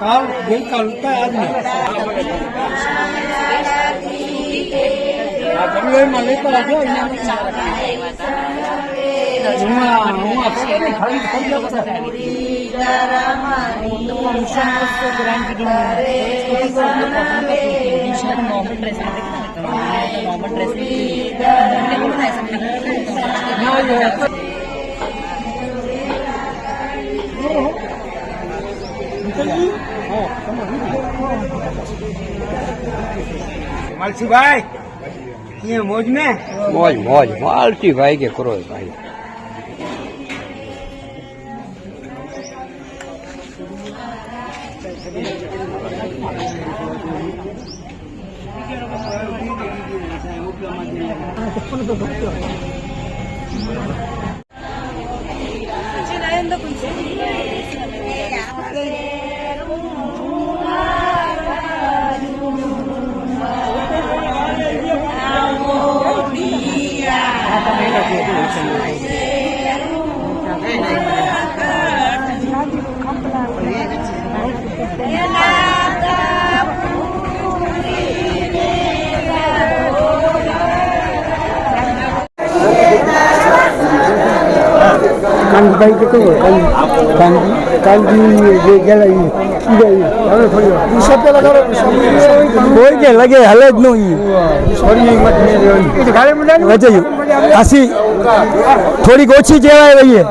કાલ ગઈકાલ આજ જમવામાં લેતા આવજો मालसी भाई ये मौज में मौज मौज मालती भाई के करो भाई ભાઈ કે કાનજી જે ગેલા હવે કોઈ કે લગે હલે જ નહીં આસી થોડીક ઓછી કહેવાય રહીએ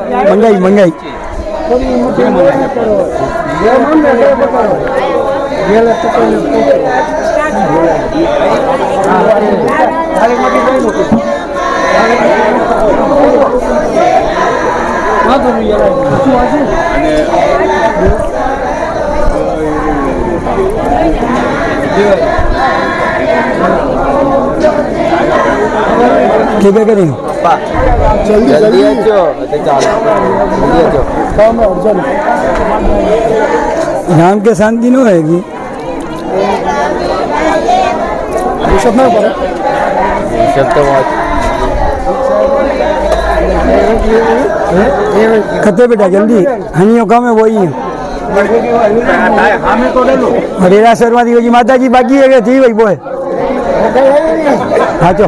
મંગાઈ क्या करें जल्दी नाम के शांति न होगी खते बेटा जल्दी हनियो काम है वही हरेरा शर्मा दी माता जी बाकी है थी भाई बोए हाँ चो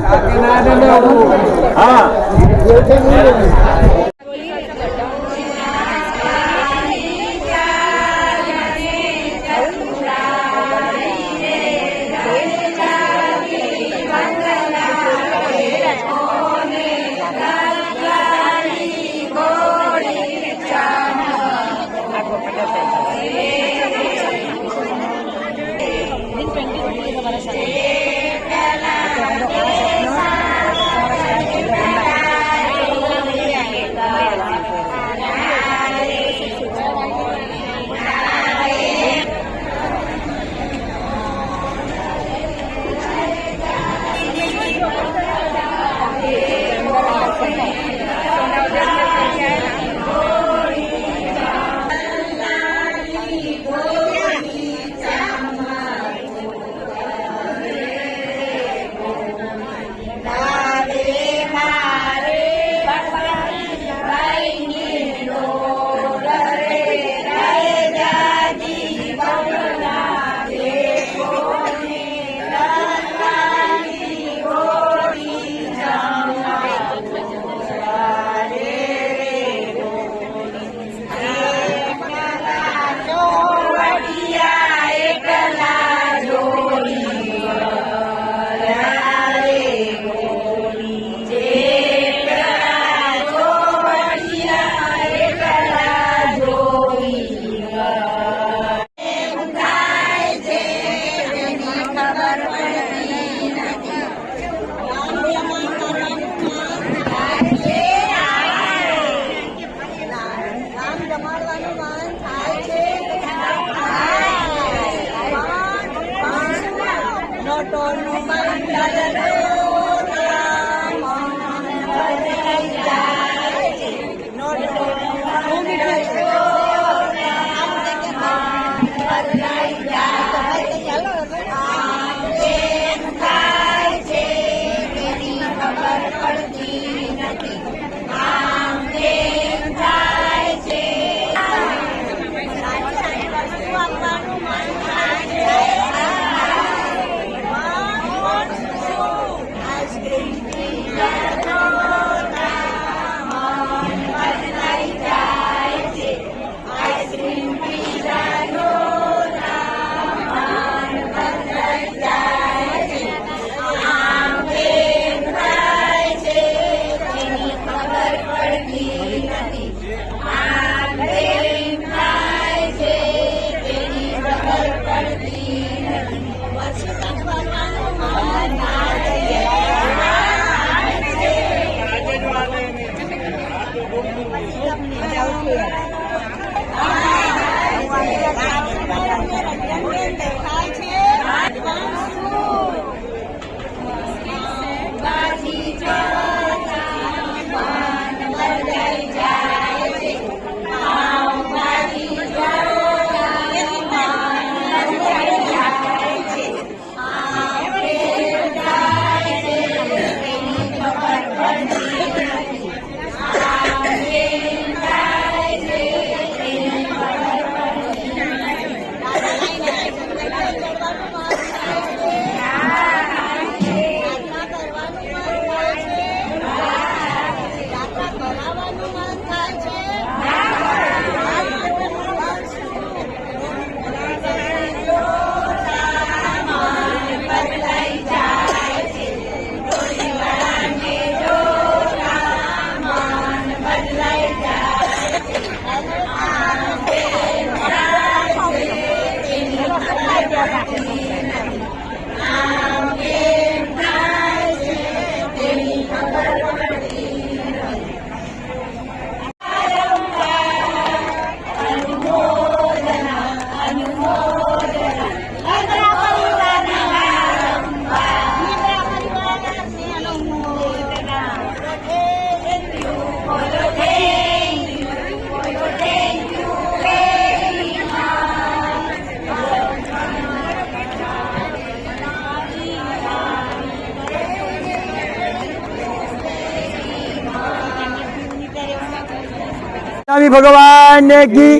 સ્વામી ભગવાન કી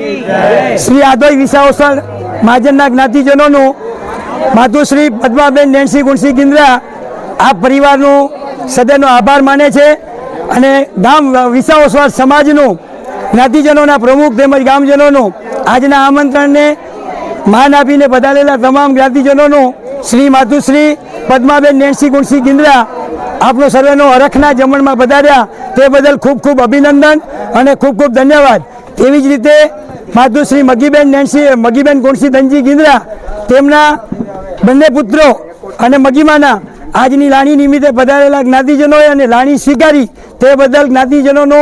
શ્રી આદોઈ વિસાવસર મહાજનના જ્ઞાતિજનોનું માતુશ્રી પદ્માબેન નેન્સી ગુણસી ગિંદ્રા આ પરિવારનું સદનનો આભાર માને છે અને ગામ વિસાવસર સમાજનું જ્ઞાતિજનોના પ્રમુખ તેમજ ગામજનોનું આજના આમંત્રણને માન આપીને પધારેલા તમામ જ્ઞાતિજનોનું શ્રી માતુશ્રી પદ્માબેન નેન્સી ગુણસી ગિંદ્રા આપનો સર્વેનો હરખના જમણમાં પધાર્યા તે બદલ ખૂબ ખૂબ અભિનંદન અને ખૂબ ખૂબ ધન્યવાદ. તેવી જ રીતે માતુશ્રી મગીબેન ગુણસી ધનજી ગિંદ્રા તેમના બંને પુત્રો અને મગીમાના આજની લાણી નિમિત્તે પધારેલા જ્ઞાતિજનોએ અને લાણી સ્વીકારી તે બદલ જ્ઞાતિજનોનો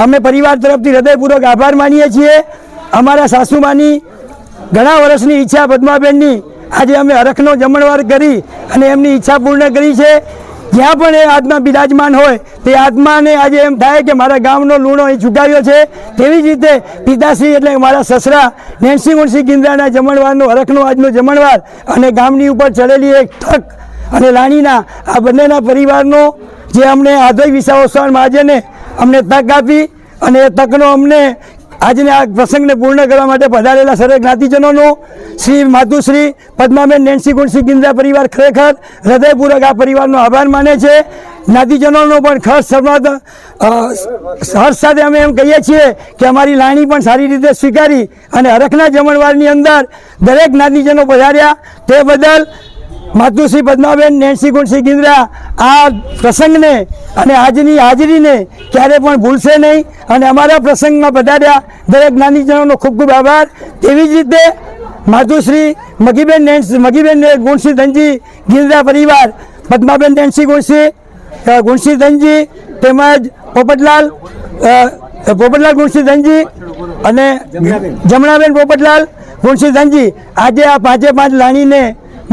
અમે પરિવાર તરફથી હૃદયપૂર્વક આભાર માનીએ છીએ. અમારા સાસુમાની ઘણા વર્ષની ઈચ્છા પદ્માબેનની આજે અમે હરખનો જમણવાર કરી અને એમની ઈચ્છા પૂર્ણ કરી છે. જ્યાં પણ એ આત્મા બિરાજમાન હોય તે આત્માને આજે એમ થાય કે મારા ગામનો લૂણો એ ચૂકાવ્યો છે. તેવી જ રીતે પિતાશ્રી એટલે મારા સસરા નેન્સી ગુણસી ગિંદ્રાના જમણવારનો હરખનો આજનો જમણવાર અને ગામની ઉપર ચડેલી એક તક અને લાણીના આ બંનેના પરિવારનો જે અમને આધોઈ વિસાવસર મહાજને અમને તક આપી અને એ તકનો અમને આજને આ પ્રસંગને પૂર્ણ કરવા માટે પધારેલા સર્વે જ્ઞાતિજનોનો શ્રી માતુશ્રી પદ્માબેન નેન્સી ગુણસી ગિંદ્રા પરિવાર ખરેખર હૃદયપૂર્વક આ પરિવારનો આભાર માને છે. જ્ઞાતિજનોનો પણ હર્ષ સાથે અમે એમ કહીએ છીએ કે અમારી લાણી પણ સારી રીતે સ્વીકારી અને હરખના જમણવારની અંદર દરેક જ્ઞાતિજનો પધાર્યા તે બદલ માતુશ્રી પદ્માબેન નેન્સી ગુણસી ગિંદ્રા આ પ્રસંગને અને આજની હાજરીને ક્યારે પણ ભૂલશે નહીં અને અમારા પ્રસંગમાં પધાર્યા દરેક જ્ઞાતિજનોનો ખૂબ ખૂબ આભાર. તેવી જ રીતે માતુશ્રી મગીબેન ગુણસી ધનજી ગિંદ્રા પરિવાર પદ્માબેન નેન્સી ગુણસી ધનજી તેમજ પોપટલાલ ગુણસી ધનજી અને જમણાબેન પોપટલાલ ગુણસી ધનજી આજે આ પાંચે પાંચ લાણીને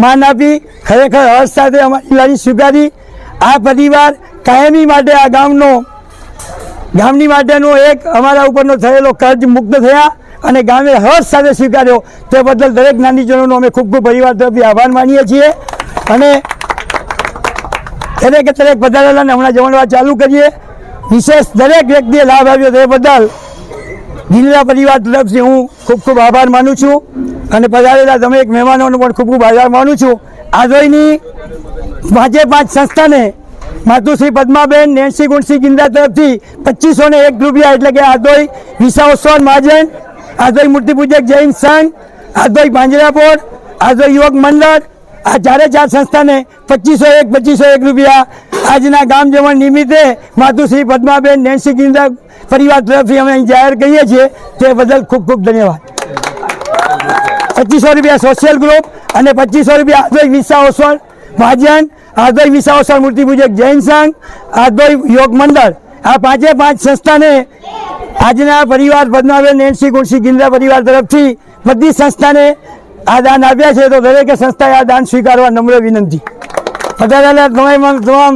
માન આપી ખરેખર હર્ષ સાથે અમારી લાણી સ્વીકારી. આ પરિવાર કાયમી માટે આ ગામની માટેનો એક અમારા ઉપરનો થયેલો કર્જ મુક્ત થયા અને ગામે હર્ષ સાથે સ્વીકાર્યો તે બદલ દરેક જ્ઞાતિજનોનો અમે ખૂબ ખૂબ પરિવાર તરફથી આભાર માનીએ છીએ. અને દરેકે દરેક પધારેલાને હમણાં જમણવાર ચાલુ કરીએ. વિશેષ દરેક વ્યક્તિએ લાભ આપ્યો તે બદલ ગિંદ્રા પરિવાર તરફથી હું ખૂબ ખૂબ આભાર માનું છું અને પધારેલા તમે એક મહેમાનોનો પણ ખૂબ ખૂબ આભાર માનું છું. આધોઈની પાંચે પાંચ સંસ્થાને માતુશ્રી પદ્માબેન નેન્સી ગુણસી ગિંદ્રા તરફથી 2501 રૂપિયા એટલે કે આધોઈ વિસાવસર મહાજન, આધોઈ મૂર્તિપૂજક જૈન સંઘ, આધોઈ પાંજરાપોળ, આધોઈ યુવક મંડળ આ ચારે ચાર સંસ્થાને 2501 રૂપિયા આજના ગામ જમણ નિમિત્તે માતુશ્રી પદ્માબેન નેન્સી ગિંદ્રા પરિવાર તરફથી અમે અહીં જાહેર કરીએ છીએ તે બદલ ખૂબ ખૂબ ધન્યવાદ. 2500 રૂપિયા સોશિયલ ગ્રુપ અને 2500 રૂપિયા આધોઈ વિસાવસર મહાજન, આધોઈ વિસાવસર મૂર્તિપૂજક જૈન સંઘ, આધોઈ યોગ મંડળ આ પાંચે પાંચ સંસ્થાને આજના પરિવાર પદ્માબેન નેન્સી ગુણસી ગિંદ્રા પરિવાર તરફથી બધી સંસ્થાને આ દાન આપ્યા છે તો દરેકે સંસ્થાએ આ દાન સ્વીકારવા નમ્ર વિનંતી. પધારેલા તમામ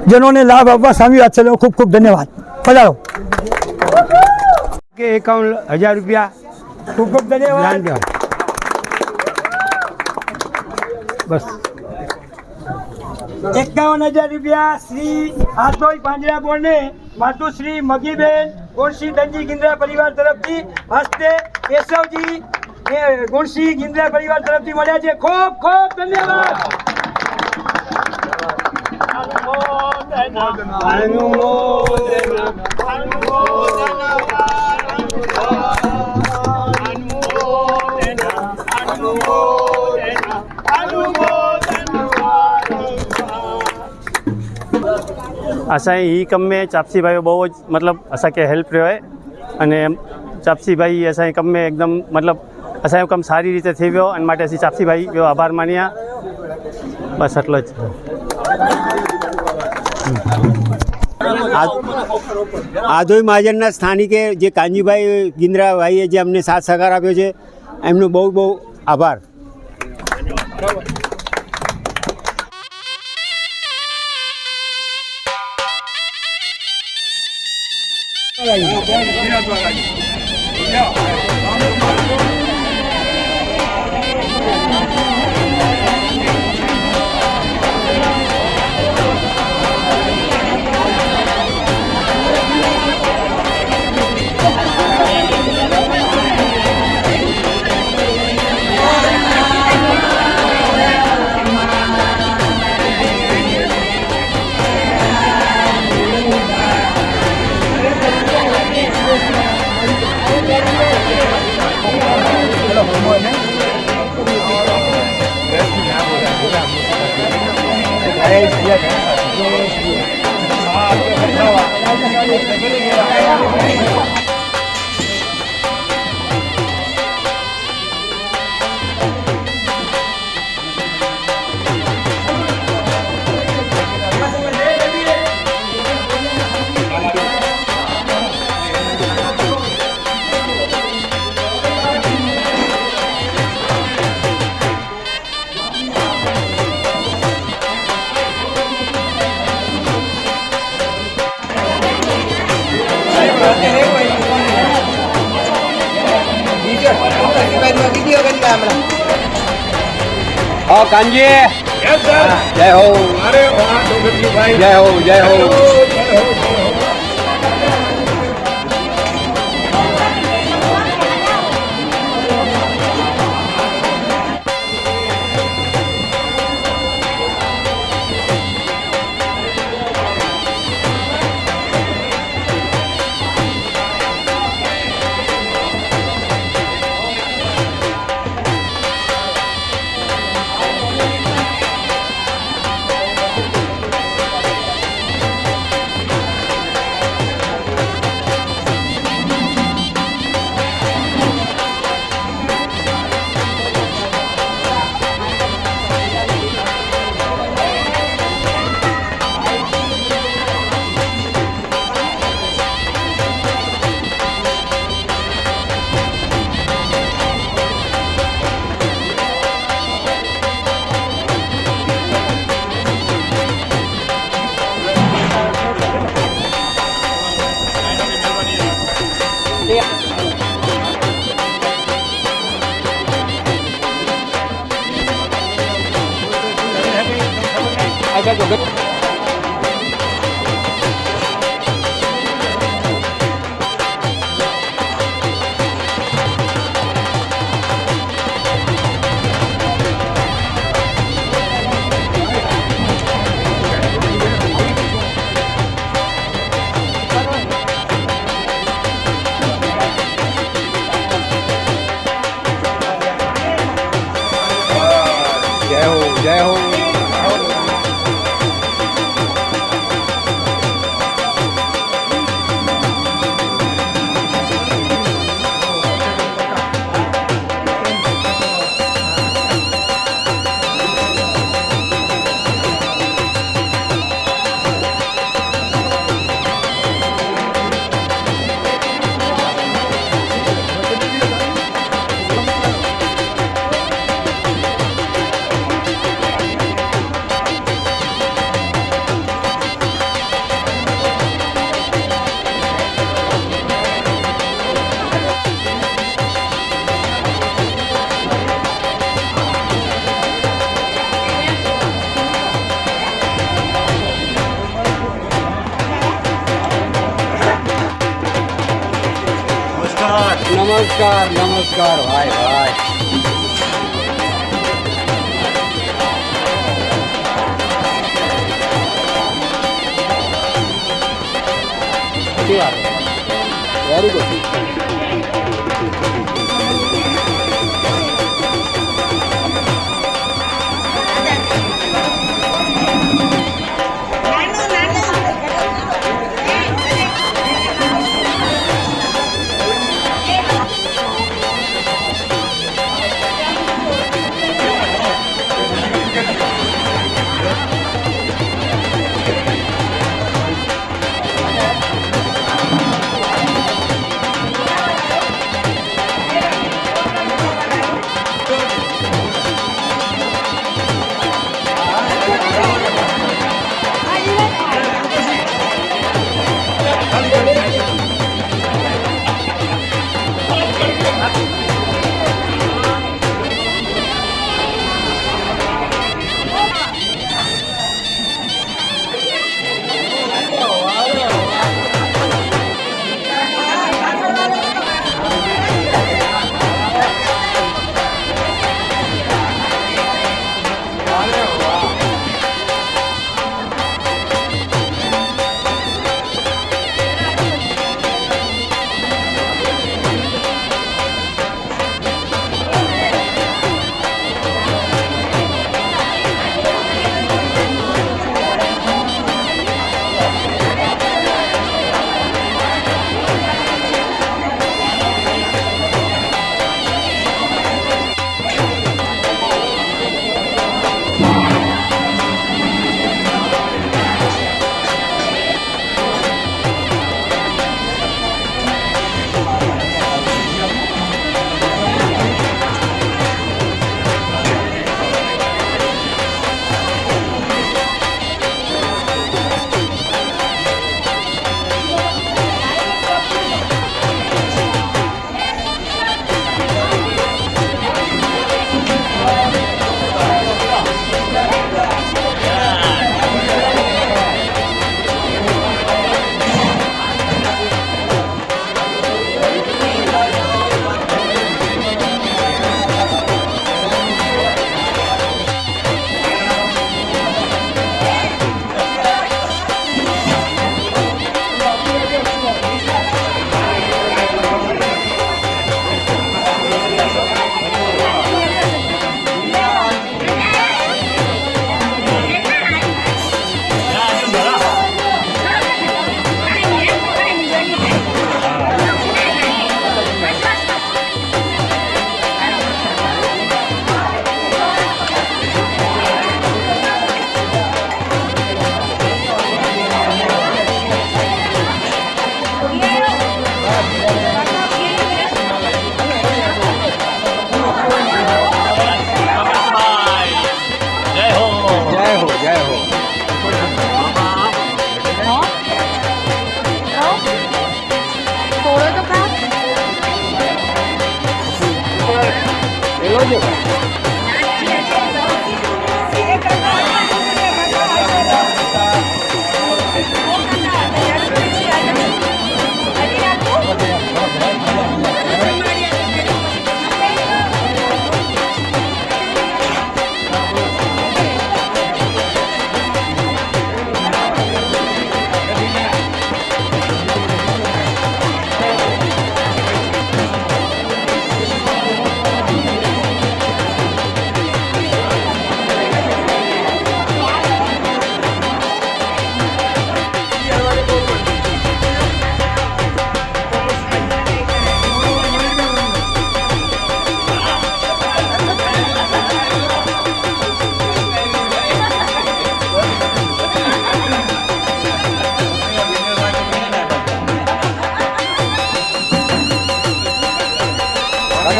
જનોને લાભ આપવા સ્વામી વાત્સલ્યનો ખૂબ ખૂબ ધન્યવાદ. પધારો. કે 51,000 રૂપિયા ખૂબ ખૂબ ધન્યવાદ. બસ 51,000 રૂપિયા શ્રી આધોઈ પાંજરાપોળને માતુશ્રી મગીબેન ગુણસી ધનજી ગિંદ્રા પરિવાર તરફથી હસ્તે કેશવજી ગુણસી ગિંદ્રા પરિવાર તરફથી મળ્યા છે. ખૂબ ખૂબ ધન્યવાદ. असांजी ही कम में चापसी भाई बहुत मतलब असांखे हेल्प रह्यो है अने चापसी भाई असांजे कम में एकदम मतलब असांजो कम सारी रीते थी वियो अने माटे असीं चापसी भाई जो आभार मानिया. बस एटलो ज. આધોઈ મહાજનના સ્થાનિકે જે કાનજીભાઈ ગિંદ્રાભાઈએ જે અમને સાથ સહકાર આપ્યો છે એમનો બહુ બહુ આભાર. કાનજી જય હો જય હો જય હો નમસ્કાર નમસ્કાર ભાઈ ભાઈ વેરી ગુડ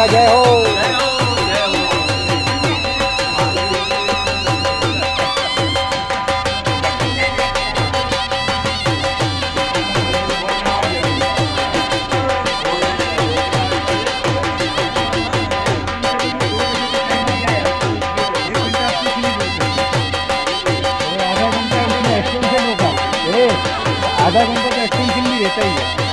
માતા જય હો. आधा घंटा का एक्सटेंशन भी रहता ही है.